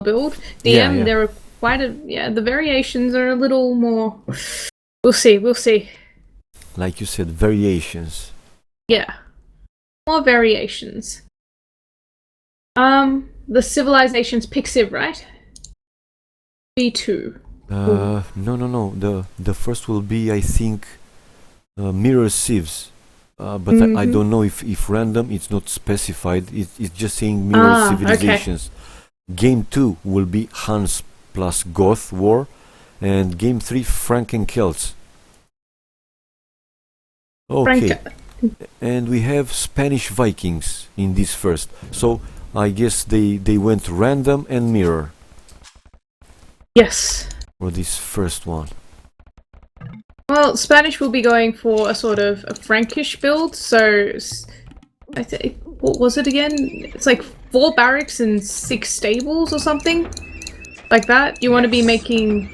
build. Yeah, DM, yeah. there are the variations are a little more. We'll see, we'll see. Like you said, variations. Yeah, more variations. The civilization's Pixiv, right? B2. No. The first will be, I think, mirror sieves. But I don't know if random. It's not specified. It's just saying mirror civilizations. Okay. Game 2 will be Hans plus Goth War, and Game 3 Frank and Celts. Okay, and we have Spanish Vikings in this first. So I guess they went random and mirror. Yes. For this first one. Well, Spanish will be going for a sort of a Frankish build, so I think, what was it again? It's like 4 barracks and 6 stables or something like that. You want to be making,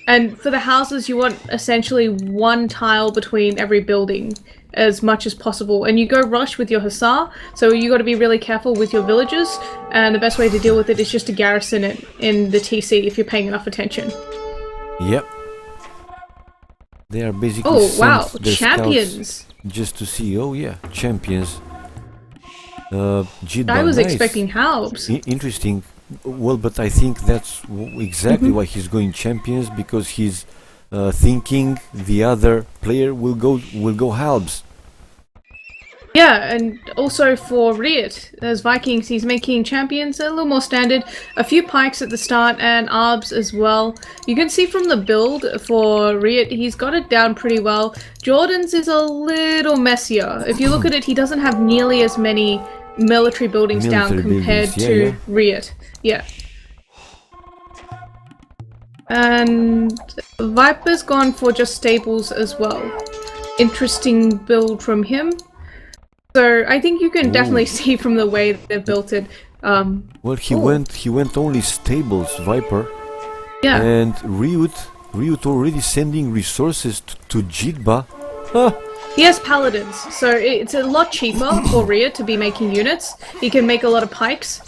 and for the houses you want essentially 1 tile between every building as much as possible, and you go rush with your hussar, so you got to be really careful with your villagers, and the best way to deal with it is just to garrison it in the TC if you're paying enough attention. Yep. They are basically champions! Just to see. Oh yeah, champions. I was expecting Halbs. Interesting. Well, but I think that's exactly why he's going champions, because he's thinking the other player will go Halbs. Yeah, and also for Riot, as Vikings, he's making champions a little more standard. A few pikes at the start and arbs as well. You can see from the build for Riot, he's got it down pretty well. Jordan's is a little messier. If you look at it, he doesn't have nearly as many military buildings down compared to Riot. Yeah. And Viper's gone for just stables as well. Interesting build from him. So I think you can definitely see from the way they've built it. Well, he went only stables, Viper. Yeah. And Ryut already sending resources to Jitba. Huh. He has paladins, so it's a lot cheaper for Rhea to be making units. He can make a lot of pikes.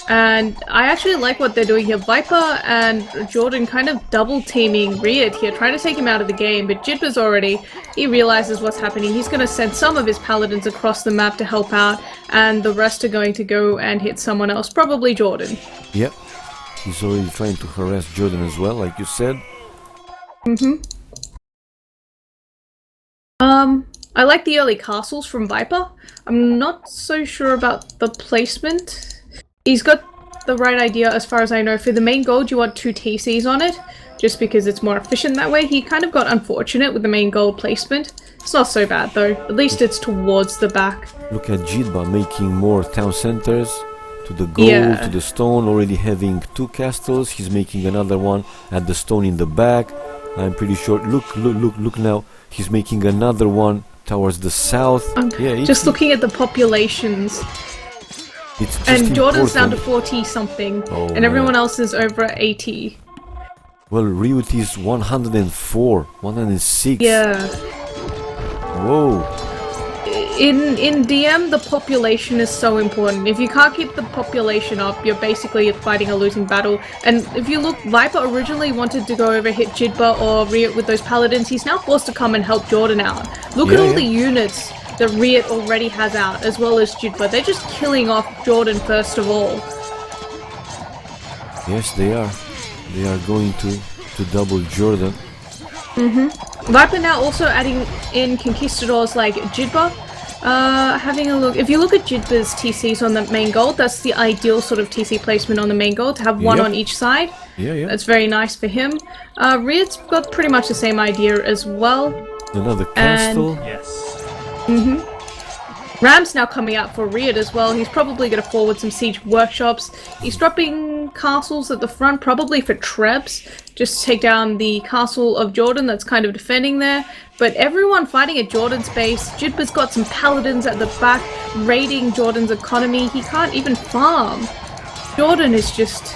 And I actually like what they're doing here. Viper and Jordan kind of double teaming Riyadh here, trying to take him out of the game, but Jitba's he realizes what's happening. He's going to send some of his paladins across the map to help out, and the rest are going to go and hit someone else, probably Jordan. Yep. He's already trying to harass Jordan as well, like you said. I like the early castles from Viper. I'm not so sure about the placement. He's got the right idea as far as I know. For the main gold, you want 2 TCs on it, just because it's more efficient that way. He kind of got unfortunate with the main gold placement. It's not so bad though. At least it's towards the back. Look at Jitba making more town centers to the gold, to the stone, already having 2 castles. He's making another one at the stone in the back. I'm pretty sure. Look now. He's making another one towards the south. Just looking at the populations. And Jordan's down to 40 something, and everyone else is over 80. Well, Ryut is 104, 106. Yeah. Whoa. In DM, the population is so important. If you can't keep the population up, you're basically fighting a losing battle. And if you look, Viper originally wanted to go over hit Jitba or Ryut with those paladins. He's now forced to come and help Jordan out. Look at all the units that Riot already has out, as well as Jitba. They're just killing off Jordan first of all. Yes, they are. They are going to double Jordan. Viper now also adding in conquistadors like Jitba. Having a look. If you look at Jitba's TCs on the main gold, that's the ideal sort of TC placement on the main gold, to have one on each side. Yeah. That's very nice for him. Riot's got pretty much the same idea as well. Another castle. Yes. Ram's now coming out for Riyadh as well. He's probably going to forward some siege workshops. He's dropping castles at the front, probably for Trebs, just to take down the castle of Jordan that's kind of defending there. But everyone fighting at Jordan's base. Jitba's got some paladins at the back, raiding Jordan's economy. He can't even farm. Jordan is just...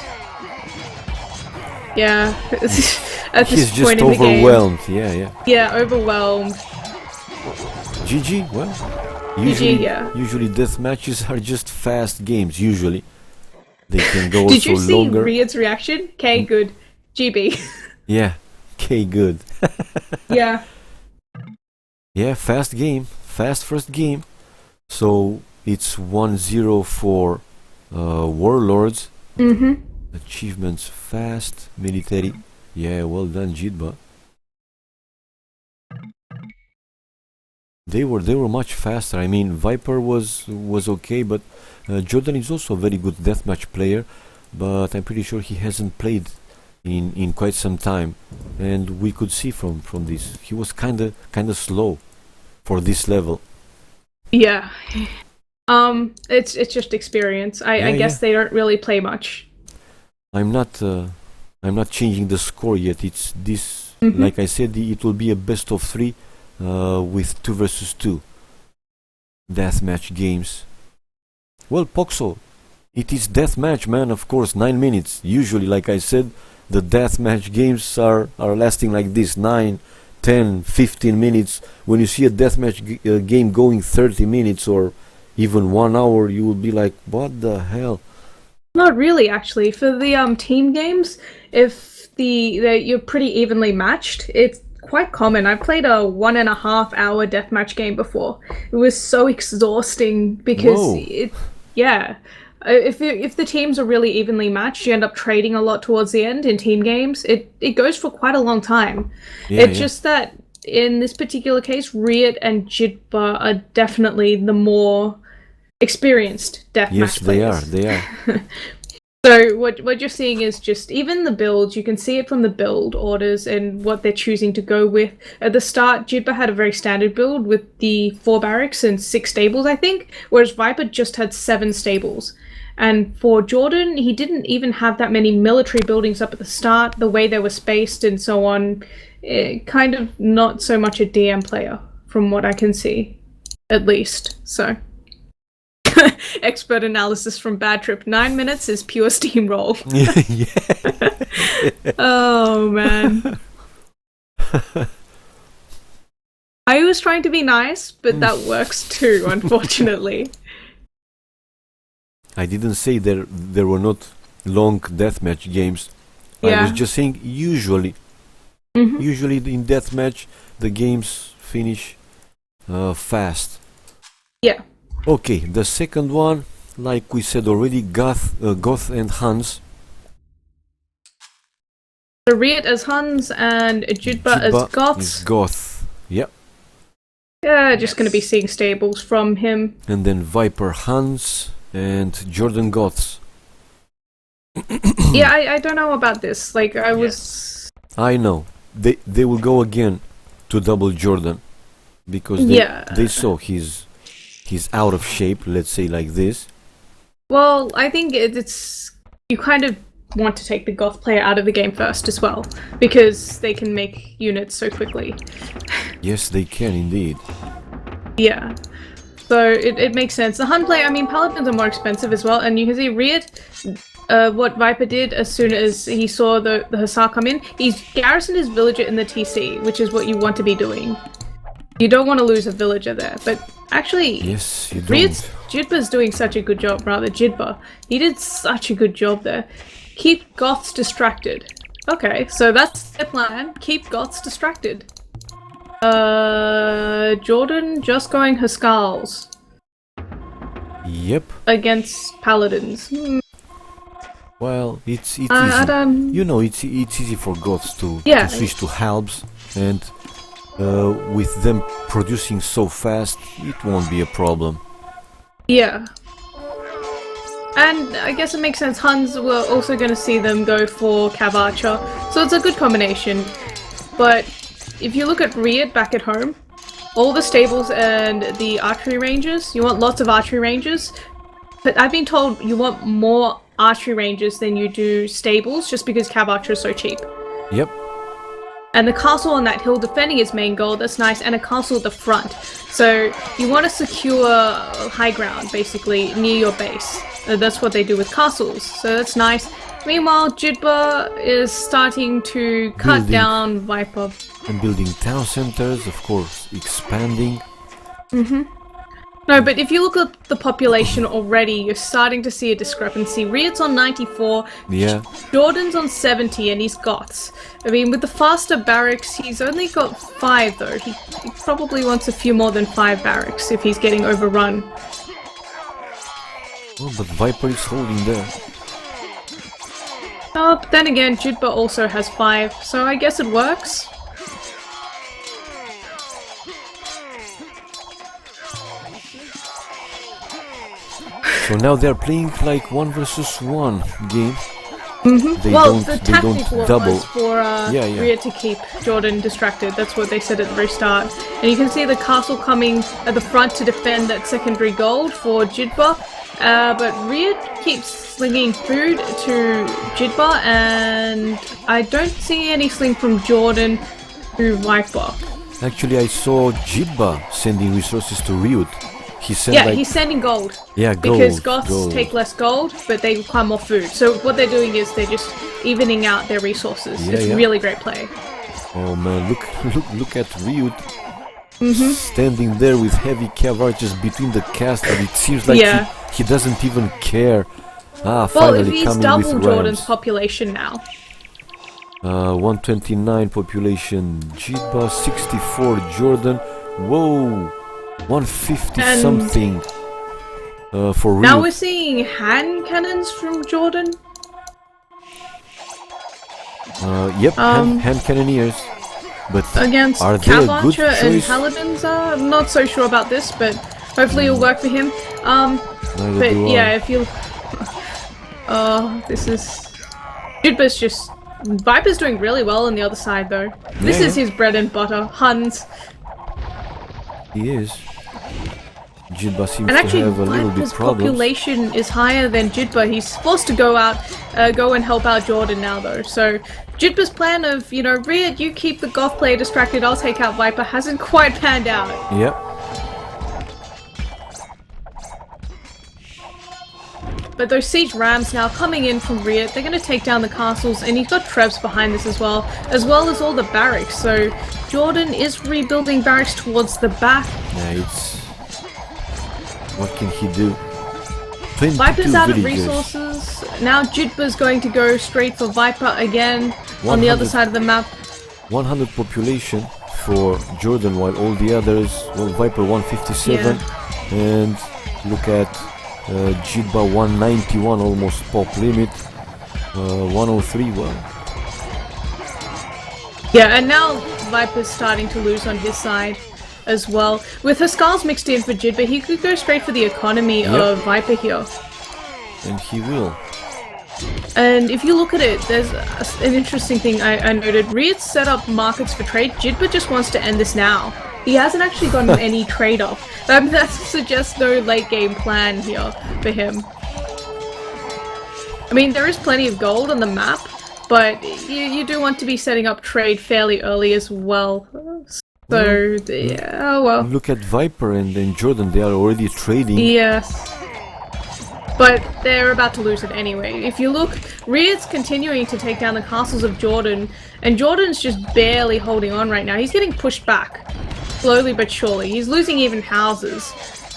Yeah, at this point in the game. He's just overwhelmed, yeah. Yeah, overwhelmed. GG, well, usually death matches are just fast games, usually. They can go Did also you see longer. Riyad's reaction? K, good. GB. Yeah, okay, good. Yeah. Yeah, fast game, fast first game. So it's 1-0 for Warlords. Mm-hmm. Achievements fast, military. Yeah, well done, Jitba. They were much faster. I mean, Viper was okay, but Jordan is also a very good deathmatch player. But I'm pretty sure he hasn't played in quite some time, and we could see from this he was kinda slow for this level. Yeah. It's just experience. I Yeah, guess yeah. they don't really play much. I'm not changing the score yet. It's this, Mm-hmm. like I said, it will be a best of three with 2 versus 2 deathmatch games. Well, Poxo, it is deathmatch, man. Of course, 9 minutes. Usually, like I said, the deathmatch games are lasting like this: 9, 10, 15 minutes. When you see a deathmatch game going 30 minutes or even 1 hour, you will be like, what the hell? Not really, actually. For the team games, if you're pretty evenly matched, it's quite common. I played a 1.5 hour deathmatch game before. It was so exhausting because Whoa. yeah. If the teams are really evenly matched, you end up trading a lot towards the end in team games. It goes for quite a long time. Yeah, It's yeah. just that in this particular case, Riot and Jitba are definitely the more experienced Yes, deathmatch they are. players. They are. So what you're seeing is just even the builds. You can see it from the build orders and what they're choosing to go with. At the start, Jitba had a very standard build with the 4 barracks and 6 stables, I think, whereas Viper just had 7 stables. And for Jordan, he didn't even have that many military buildings up at the start. The way they were spaced and so on, kind of not so much a DM player, from what I can see, at least. So. Expert analysis from Bad Trip. 9 minutes is pure steamroll. Yeah. Oh man. I was trying to be nice, but that works too, unfortunately. I didn't say there were not long deathmatch games. I was Yeah. just saying usually. Mm-hmm. Usually in deathmatch the games finish fast. Yeah. Okay, the second one, like we said already, Goth and Hans. So Riot as Huns and Judba as Jitba is Goths. Goth. Yep. Yeah, just gonna be seeing stables from him. And then Viper Hans and Jordan Goths. Yeah, I don't know about this. Like, I was... I know. They will go again to double Jordan because Yeah. they saw he's out of shape, let's say like this. Well, I think it's... You kind of want to take the Goth player out of the game first as well, because they can make units so quickly. Yes, they can indeed. Yeah. So it makes sense. The Hun player, I mean, Paladins are more expensive as well, and you can see Riot, what Viper did as soon as he saw the Hussar come in, he's garrisoned his villager in the TC, which is what you want to be doing. You don't want to lose a villager there, but actually, Yes, you Riot's don't. Jidba's doing such a good job, rather, Jidba. He did such a good job there. Keep Goths distracted. Okay, so that's their plan. Keep Goths distracted. Jordan just going Huskars Yep. against Paladins. Well, it's easy. I don't... You know, it's easy for goths to Yeah. switch to halbs, and with them producing so fast, it won't be a problem. Yeah. And I guess it makes sense. Huns were also going to see them go for Cav Archer, so it's a good combination. But if you look at Riot back at home, all the stables and the archery ranges, you want lots of archery ranges. But I've been told you want more archery ranges than you do stables, just because Cav Archer is so cheap. Yep. And the castle on that hill defending its main goal, that's nice, and a castle at the front. So you want to secure high ground, basically, near your base. That's what they do with castles, so that's nice. Meanwhile, Jitba is starting to cut down Viper. And building town centers, of course, expanding. No, but if you look at the population already, you're starting to see a discrepancy. Riot's on 94, Yeah. Jordan's on 70, and he's got. I mean, with the faster barracks, he's only got 5, though. He probably wants a few more than 5 barracks if he's getting overrun. Oh, but Viper is holding there. Oh, but then again, Jidba also has 5, so I guess it works. So now they're playing like 1 versus 1 game. Well, the tactic double. was for Riot to keep Jordan distracted. That's what they said at the very start. And you can see the castle coming at the front to defend that secondary gold for Jidba. But Riot keeps slinging food to Jidba, and I don't see any sling from Jordan to Viper. Actually, I saw Jidba sending resources to Riot. He sent Yeah, he's sending gold. Yeah, gold. Because Goths take less gold, but they require more food. So what they're doing is they're just evening out their resources. Yeah, it's yeah. really great play. Oh man, look at Riot standing there with heavy cavalry just between the castles. It seems like he doesn't even care. Ah, well, finally he's coming double with Jordan's rams. population now. 129 population, Jidba 64, Jordan. Whoa, 150 And something. For Riot. now we're seeing hand cannons from Jordan. Yep, hand cannoneers. But Against are they a good Cav-Archer and choice? Paladins. I'm not so sure about this, but hopefully it'll work for him. Neither But do I. yeah, if you... this is... Jidba's just... Viper's doing really well on the other side, though. This is his bread and butter. Huns. He is. Jidba seems And actually, to have a little bit Viper's problems. population is higher than Jidba. He's forced to go out, go and help out Jordan now, though. So, Jidba's plan of, you know, Riot, you keep the Goth player distracted, I'll take out Viper, hasn't quite panned out. Yep. But those siege rams now coming in from Riot, they're going to take down the castles, and he's got Trebs behind this as well as all the barracks. So, Jordan is rebuilding barracks towards the back. Yeah, it's... What can he do? 22 Viper's out of villagers. resources. Now Jidba's going to go straight for Viper again on the other side of the map. 100 population for Jordan, while all the others, well, Viper 157, and look at Jidba 191, almost pop limit, 103, well. Yeah, and now Viper's starting to lose on his side as well. With Huskarls mixed in for Jidba, he could go straight for the economy of Viper here. And he will. And if you look at it, there's an interesting thing I noted. Riot set up markets for trade. Jidba just wants to end this now. He hasn't actually gotten any trade off. That suggests no late game plan here for him. I mean, there is plenty of gold on the map, but you do want to be setting up trade fairly early as well. So, yeah, oh well. Look at Viper and Jordan, they are already trading. Yes. But they're about to lose it anyway. If you look, Riot's continuing to take down the castles of Jordan, and Jordan's just barely holding on right now. He's getting pushed back, slowly but surely. He's losing even houses,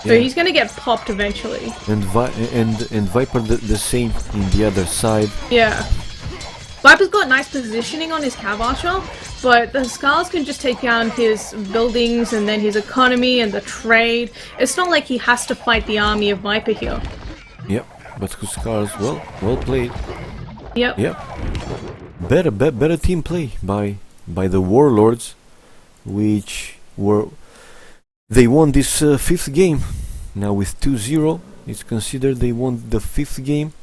so he's going to get popped eventually. And Viper the same in the other side. Yeah. Viper's got nice positioning on his Cav-Archer, but the Scars can just take down his buildings and then his economy and the trade. It's not like he has to fight the army of Viper here. Yep, but Huskars, well played. Yep. Yep. Better team play by the Warlords, which they won this 5th game. Now with 2-0, it's considered they won the 5th game.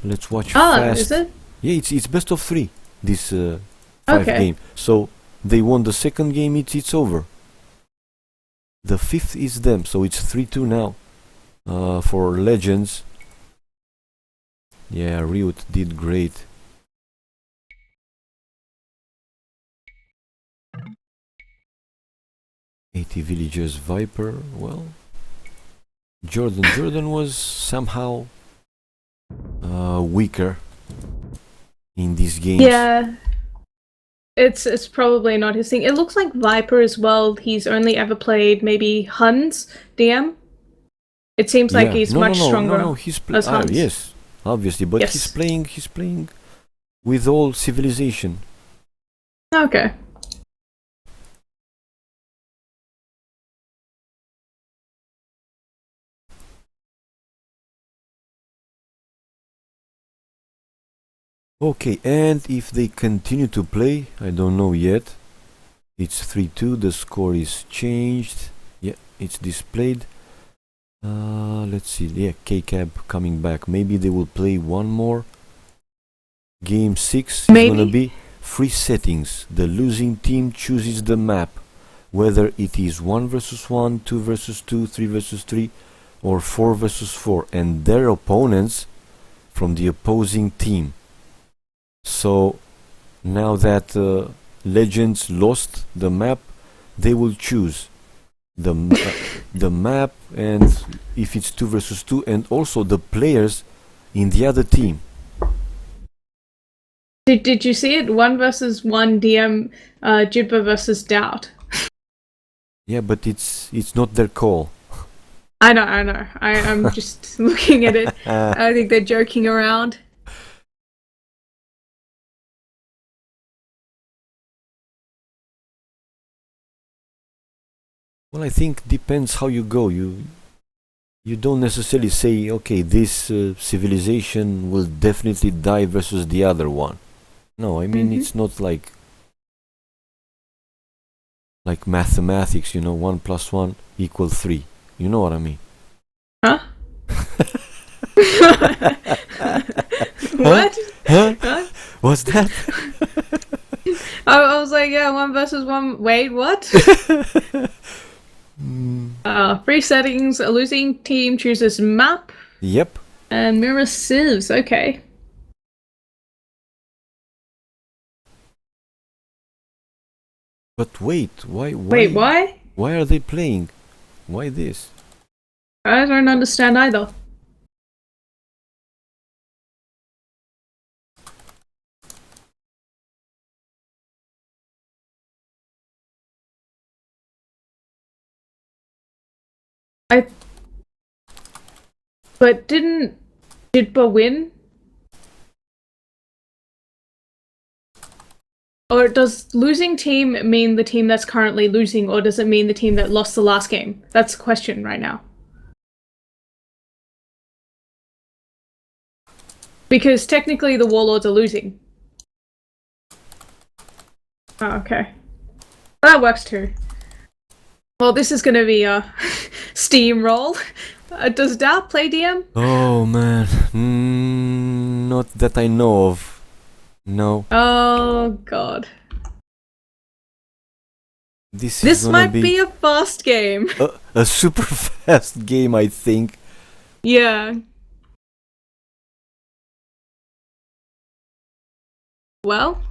Let's watch fast. Is it? Yeah, it's best of 3. This 5th game. So they won the 2nd game. It's over. The 5th is them. So it's 3-2 now for Legends. Yeah, Riot did great. $80 villagers, Viper. Well, Jordan was somehow weaker in these games. Yeah. It's probably not his thing. It looks like Viper as well. He's only ever played maybe Huns DM. It seems like he's no, much no, no, stronger no, no. He's as Hans. yes, obviously, but Yes. he's playing with all civilization. Okay. Okay, and if they continue to play, I don't know yet. It's 3-2, the score is changed. Yeah, it's displayed. Let's see, yeah, K-Cab coming back. Maybe they will play one more. Game 6 is gonna be free settings. The losing team chooses the map, whether it is 1 versus 1, 2 versus 2, 3 versus 3, or 4 versus 4, and their opponents from the opposing team. So now that Legends lost the map, they will choose the map, and if it's 2 versus 2, and also the players in the other team. Did you see it? 1 versus 1 DM Jibba versus Doubt. Yeah, but it's not their call. I know. I'm just looking at it. I think they're joking around. Well, I think depends how you go. You don't necessarily say, okay, this civilization will definitely die versus the other one. No, I mean it's not like mathematics, 1 plus 1 equals 3. You know what I mean? Huh? What? Huh? Huh? What's that? I was like, yeah, 1 versus 1. Wait, what? Free settings. A losing team chooses map. Yep. And mirror civs. Okay. But wait, why? Wait, why? Why are they playing? Why this? I don't understand either. But didn't Jidba win? Or does losing team mean the team that's currently losing, or does it mean the team that lost the last game? That's the question right now. Because technically the warlords are losing. Oh, okay. That works too. Well, this is gonna be a steamroll. Does Doubt play DM? Oh man, not that I know of. No. Oh god. This might be a fast game. A super fast game, I think. Yeah. Well,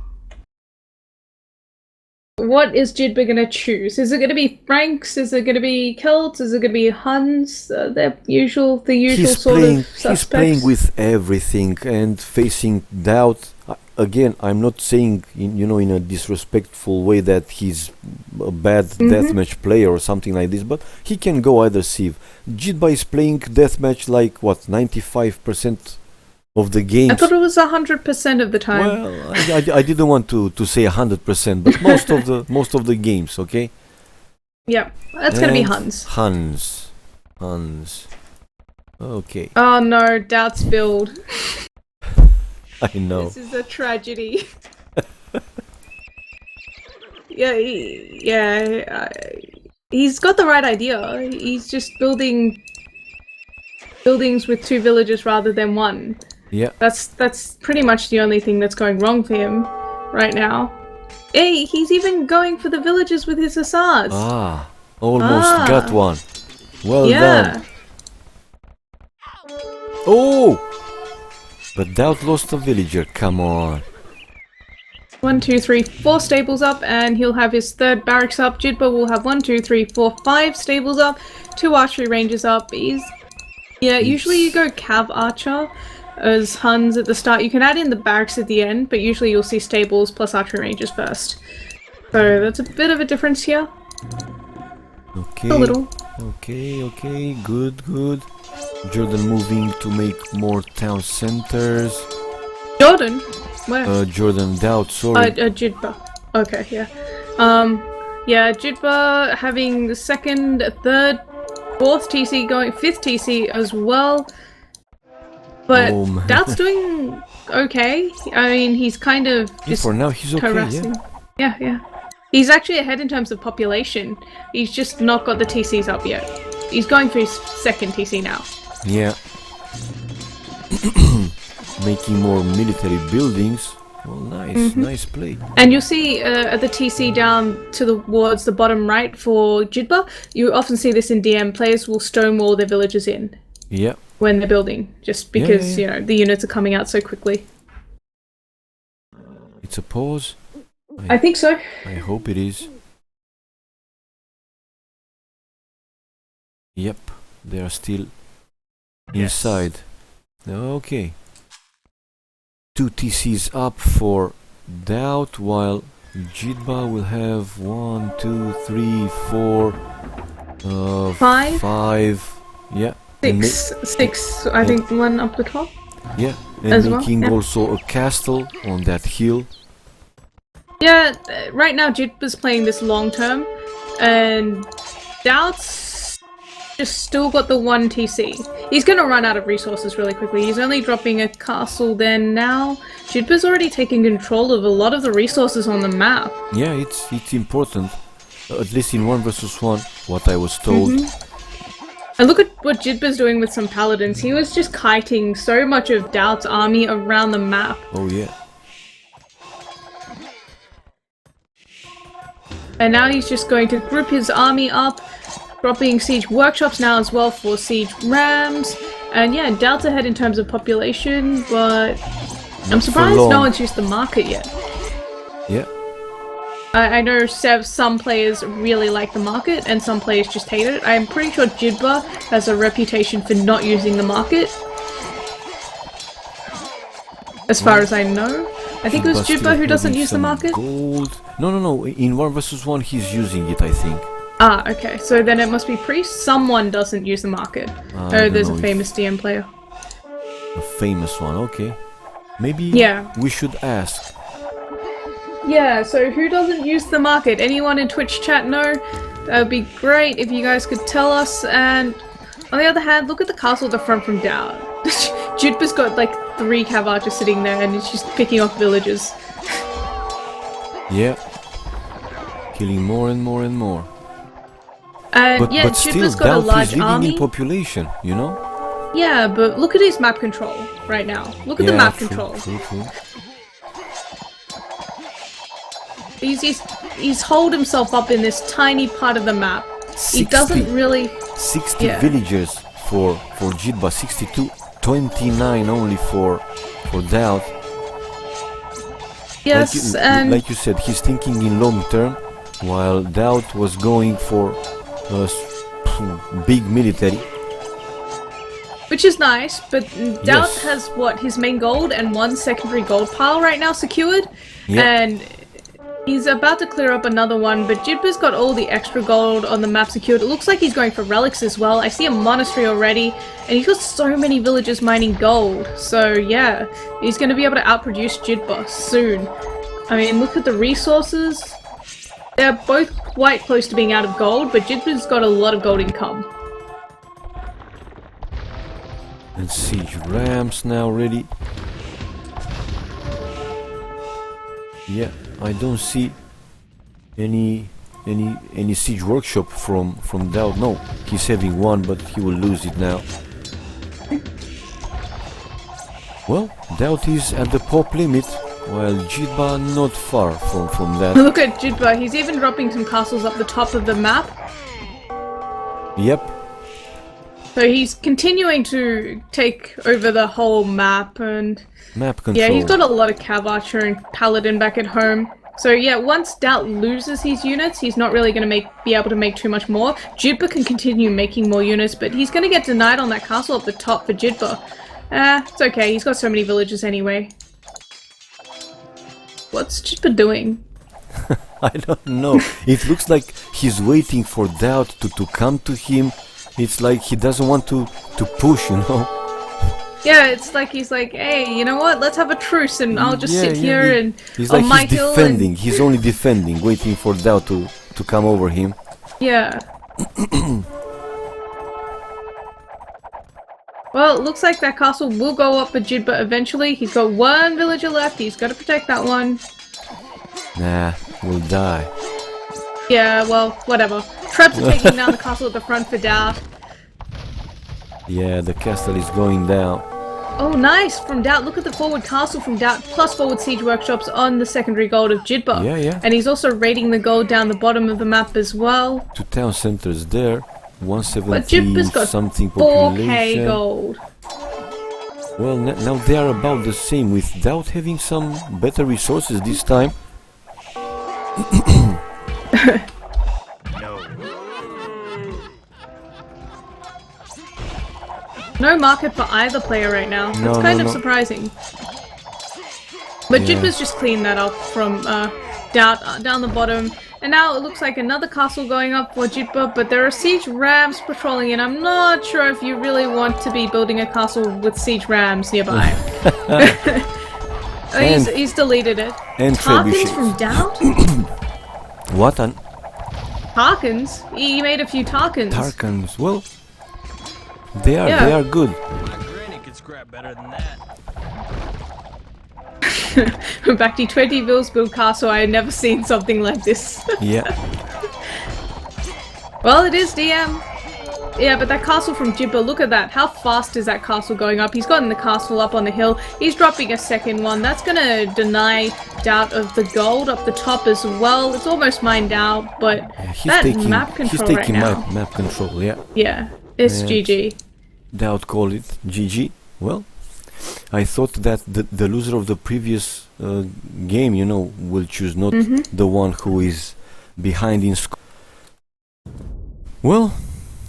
what is Jidba gonna choose? Is it gonna be Franks? Is it gonna be Celts? Is it gonna be Huns? The usual He's sort of suspects. He's playing with everything and facing Doubt. Again, I'm not saying in a disrespectful way that he's a bad deathmatch player or something like this, but he can go either sieve. Jidba is playing deathmatch like what, 95% of the games. I thought it was 100% of the time. Well, I didn't want to say 100%, but most of the games, okay? Yeah, that's gonna be Huns. Huns. Okay. Oh no, Doubt's build. I know. This is a tragedy. He's got the right idea. He's just building buildings with 2 villages rather than 1. Yeah. That's pretty much the only thing that's going wrong for him right now. Hey, he's even going for the villages with his hussars. Almost got one. Well done. Oh! But Doubt lost a villager, come on. 1, 2, 3, 4 stables up, and he'll have his 3rd barracks up. Jidba will have 1, 2, 3, 4, 5 stables up, 2 archery ranges up. Usually you go Cav Archer as Huns at the start. You can add in the barracks at the end, but usually you'll see stables plus archery ranges first. So that's a bit of a difference here. Okay. A little. Okay, good. Jordan moving to make more town centers. Jordan? Where? Jordan Doubt, sorry. Jidba. Okay, yeah. Yeah, Jidba having the second, third, fourth TC going, fifth TC as well. But Doubt's doing okay. I mean, he's kind of just for now he's okay, harassing. Yeah. He's actually ahead in terms of population. He's just not got the TCs up yet. He's going for his second TC now. Yeah. Making more military buildings. Well, nice play. And you'll see at the TC down towards the bottom right for Jidba, you often see this in DM, players will stonewall their villagers in. Yeah. When they're building, just because, you know, the units are coming out so quickly. It's a pause? I think so. I hope it is. Yep, they are still inside. Okay. 2 TCs up for Doubt, while Jidba will have 1, 2, 3, 4, 5. Yeah. Six, I think one up the top. Yeah, and making also a castle on that hill. Yeah, right now Jidba's playing this long term, and Doubt's just still got the 1 TC. He's gonna run out of resources really quickly. He's only dropping a castle there now. Jidba's already taking control of a lot of the resources on the map. Yeah, it's important. At least in 1 versus 1, what I was told. And look at what Jidba's doing with some paladins. He was just kiting so much of Doubt's army around the map. Oh yeah. And now he's just going to group his army up, dropping siege workshops now as well for siege rams. And yeah, Doubt's ahead in terms of population, but I'm surprised no one's used the market yet. Yeah. I know some players really like the market and some players just hate it. I'm pretty sure Jidba has a reputation for not using the market. As far as I know. I think it was Jidba who doesn't use the market. Gold. No. In 1 versus 1 he's using it, I think. Ah, okay. So then it must be Priest. Someone doesn't use the market. Oh, there's a famous DM player. A famous one, okay. Maybe we should ask. Yeah, so who doesn't use the market? Anyone in Twitch chat know? That would be great if you guys could tell us. And on the other hand, look at the castle at the front from down. Jidba's got like 3 cav archers sitting there and he's just picking off villagers. Yeah. Killing more and more and more. And but still, Jidba's got a large he's leading army. in population, you know? Yeah, but look at his map control right now. Look at the map control. True. He's holed himself up in this tiny part of the map. 60, he doesn't really... 60 villagers for Jidba, 62, 29 only for Doubt. Yes, like you said, he's thinking in long term, while Doubt was going for big military. Which is nice, but Doubt has, his main gold and 1 secondary gold pile right now secured, and he's about to clear up another one, but Jidba's got all the extra gold on the map secured. It looks like he's going for relics as well. I see a monastery already, and he's got so many villagers mining gold. So yeah, he's going to be able to outproduce Jidba soon. I mean, look at the resources. They're both quite close to being out of gold, but Jidba's got a lot of gold income. And siege rams now ready. Yeah, I don't see any siege workshop from Doubt. No, he's having 1, but he will lose it now. Well, Doubt is at the pop limit, while Jidba not far from that. Look at Jidba, he's even dropping some castles up the top of the map. Yep. So he's continuing to take over the whole map and... Map control. Yeah, he's got a lot of cav archer and paladin back at home. So yeah, once Doubt loses his units, he's not really going to be able to make too much more. Jidba can continue making more units, but he's going to get denied on that castle at the top for Jidba. It's okay, he's got so many villagers anyway. What's Jidba doing? I don't know. It looks like he's waiting for Doubt to come to him. It's like he doesn't want to push, you know? Yeah, it's like he's like, hey, you know what? Let's have a truce, and I'll just sit here and he's on like my he's hill. defending. He's only defending, waiting for Doubt to come over him. Yeah. Well, it looks like that castle will go up for Jidba eventually. He's got one villager left. He's got to protect that one. Nah, we'll die. Yeah, well, whatever. Trebs are taking down the castle at the front for Doubt. Yeah, the castle is going down. Oh, nice! From Doubt, look at the forward castle from Doubt, plus forward siege workshops on the secondary gold of Jidba. Yeah, yeah. And he's also raiding the gold down the bottom of the map as well. 2 town centers there. But 170 Jidba's got something 4k population. gold. Well, now they are about the same, without having some better resources this time. No market for either player right now. That's kind of surprising. But Jidba's just cleaned that up from down the bottom. And now it looks like another castle going up for Jidba, but there are siege rams patrolling in. I'm not sure if you really want to be building a castle with siege rams nearby. He's deleted it. And Tarkans from Doubt? What? Tarkans? He made a few Tarkans. Tarkans, well, they are good. My granny could scrap better than that. Back to 20 Vills build castle, I had never seen something like this. Yeah. Well, it is DM. Yeah, but that castle from Jibba, look at that. How fast is that castle going up? He's gotten the castle up on the hill. He's dropping a second one. That's gonna deny Doubt of the gold up the top as well. It's almost mined out, but that map control he's right taking now. map control, yeah. Yeah, it's And GG. Doubt called it GG. Well, I thought that the loser of the previous game, you know, will choose, not the one who is behind in score. Well,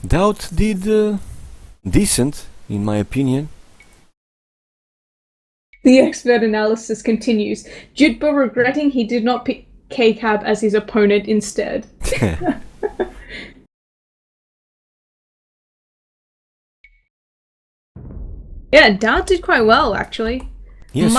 Doubt did decent, in my opinion. The expert analysis continues. Jidba regretting he did not pick K-Cab as his opponent instead. Yeah, Doubt did quite well, actually. Yes.